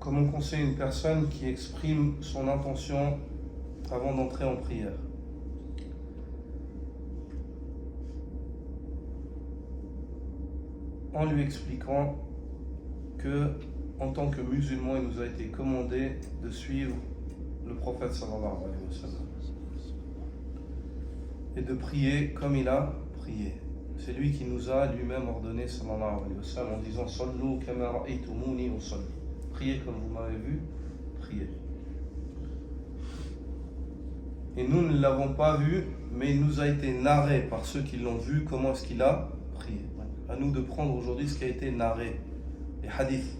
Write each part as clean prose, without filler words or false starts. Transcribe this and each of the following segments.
Comment conseiller une personne qui exprime son intention avant d'entrer en prière? En lui expliquant que, en tant que musulman, il nous a été commandé de suivre le prophète sallallahu alayhi wa sallam et de prier comme il a prié. C'est lui qui nous a lui-même ordonné sallallahu alayhi wa sallam en disant Sallu kama ra'aytumuni usalli. Priez comme vous m'avez vu, priez. Et nous ne l'avons pas vu, mais il nous a été narré par ceux qui l'ont vu comment est-ce qu'il a prié. À nous de prendre aujourd'hui ce qui a été narré, les hadiths.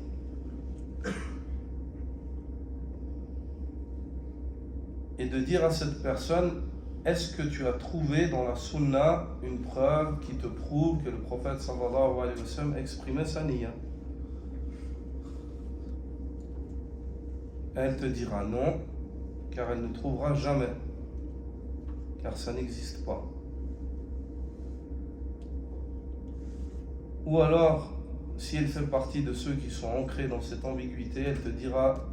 Et de dire à cette personne, est-ce que tu as trouvé dans la sunna une preuve qui te prouve que le prophète sallallahu alayhi wa sallam exprimait sa niya? Elle te dira non, car elle ne trouvera jamais, car ça n'existe pas. Ou alors, si elle fait partie de ceux qui sont ancrés dans cette ambiguïté, elle te dira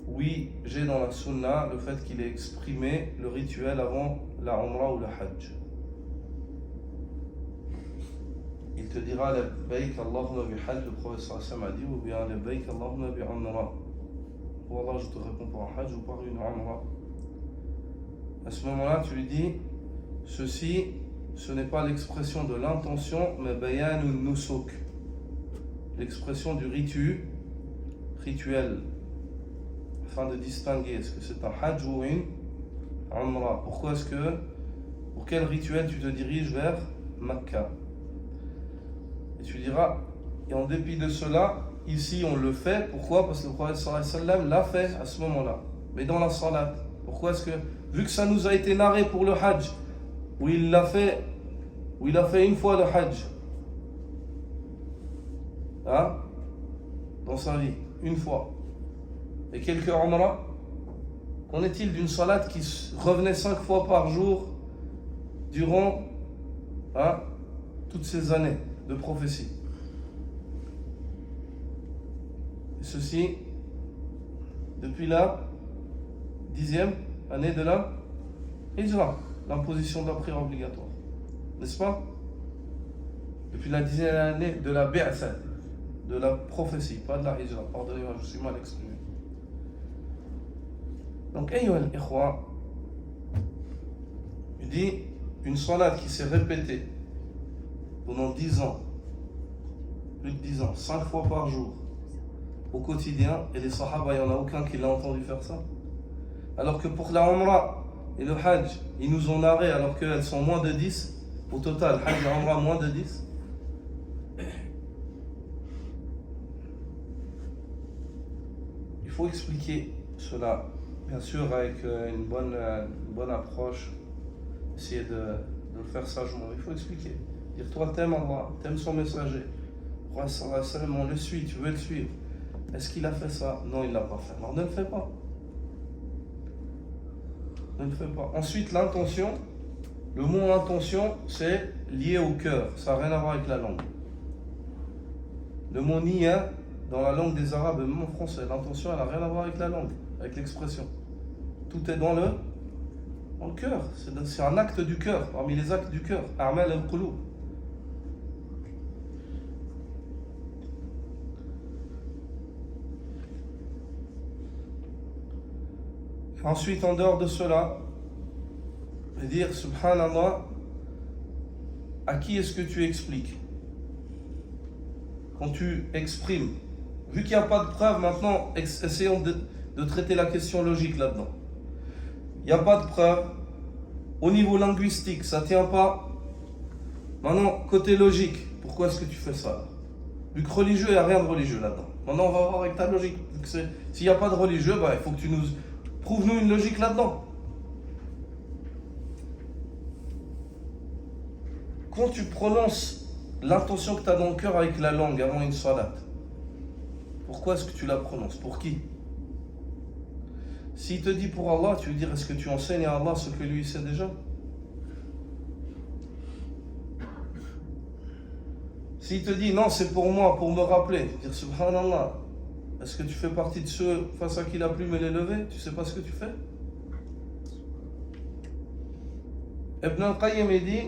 oui, j'ai dans la sunna le fait qu'il ait exprimé le rituel avant la umrah ou le hajj. Il te dira labbaik Allahumma bi hajj, le prophète sallallahu alayhi wa sallam a dit, ou bien labbaik Allahumma bi umrah. Ou Allah, je te réponds par un hajj ou par une umrah. À ce moment-là, tu lui dis ceci, ce n'est pas l'expression de l'intention, mais bayanun nusuk, l'expression du rituel, afin de distinguer est-ce que c'est un hajj ou une umrah. Pourquoi est-ce que, pour quel rituel tu te diriges vers Makkah? Et tu diras, et en dépit de cela, ici on le fait. Pourquoi? Parce que le prophète sallallahu alayhi wa sallam l'a fait à ce moment-là. Mais dans la salat, pourquoi est-ce que, vu que ça nous a été narré pour le hajj, où il a fait une fois le hajj, hein, dans sa vie, une fois, et quelques umrah, qu'en est-il d'une salat qui revenait 5 fois par jour durant toutes ces années de prophétie? Et ceci depuis la 10e année de la Hijra, l'imposition de la prière obligatoire, n'est-ce pas? Depuis la 10e année de la Bi'atha, de la prophétie, pas de la Hijra, pardonnez-moi, je suis mal exprimé. Donc, ayyuha al-ikhwa, il dit une salat qui s'est répétée pendant 10 ans, plus de 10 ans, 5 fois par jour, au quotidien, et les sahaba, il n'y en a aucun qui l'a entendu faire ça. Alors que pour la umrah et le hajj, ils nous ont narré alors qu'elles sont moins de 10, au total, hajj et umrah moins de 10. Il faut expliquer cela, bien sûr, avec une bonne approche, essayer de le faire sagement. Il faut expliquer. Dire, toi, t'aimes Allah, t'aimes son messager. On le suit, tu veux le suivre. Est-ce qu'il a fait ça? Non, il ne l'a pas fait. Alors ne le fais pas. Ne le fais pas. Ensuite, l'intention. Le mot intention, c'est lié au cœur. Ça n'a rien à voir avec la langue. Le mot niya, dans la langue des Arabes, même en français, l'intention, elle n'a rien à voir avec la langue, avec l'expression. Tout est dans le cœur. C'est un acte du cœur, parmi les actes du cœur. A'mal al-qulub. Ensuite, en dehors de cela, dire subhanallah, à qui est-ce que tu expliques? Quand tu exprimes, vu qu'il n'y a pas de preuve, maintenant, essayons de traiter la question logique là-dedans. Il n'y a pas de preuve. Au niveau linguistique, ça ne tient pas. Maintenant, côté logique, pourquoi est-ce que tu fais ça? Vu que religieux, il n'y a rien de religieux là-dedans. Maintenant, on va voir avec ta logique. S'il n'y a pas de religieux, il faut que tu nous... Prouve-nous une logique là-dedans. Quand tu prononces l'intention que tu as dans le cœur avec la langue avant une salat, pourquoi est-ce que tu la prononces? Pour qui? S'il te dit pour Allah, tu veux dire, est-ce que tu enseignes à Allah ce que lui sait déjà? S'il te dit non, c'est pour moi, pour me rappeler, dire subhanallah, Est-ce que tu fais partie de ceux face à qui la plume elle est levée? Tu sais pas ce que tu fais? Ibn al-Qayyim il dit,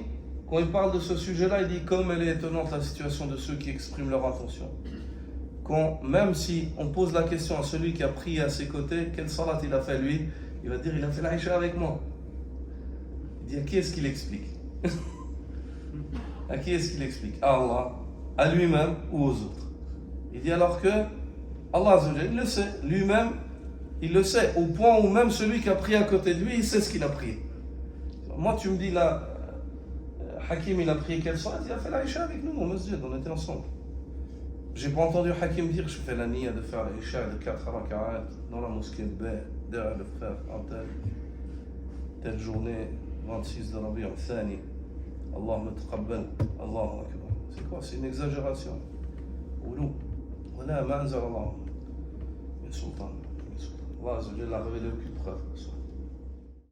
quand il parle de ce sujet-là, il dit comme elle est étonnante la situation de ceux qui expriment leur intention. Même si on pose la question à celui qui a prié à ses côtés, quelle salat il a fait lui, il va dire il a fait l'Aïcha avec moi. Il dit à qui est-ce qu'il explique? À qui est-ce qu'il explique? À Allah, à lui-même ou aux autres? Il dit alors que Allah Azza wa Jalla, il le sait, lui-même, il le sait, au point où même celui qui a prié à côté de lui, il sait ce qu'il a prié. Moi, tu me dis là, Hakim, il a prié quelle salat? Il a fait l'Aïcha avec nous au masjid, on était ensemble. J'ai pas entendu Hakim dire je fais la niya de faire l'Aïcha de 4 raka'at dans la mosquée de Bay, derrière le frère, en telle journée, 26 de Rabi' al-Thani. Allahumma taqabbal, Allahu Akbar. C'est quoi? C'est une exagération. Oulou. Voilà, ma anzal Allah. Min sultan. Allah Azza wa Jalla a révélé aucune preuve.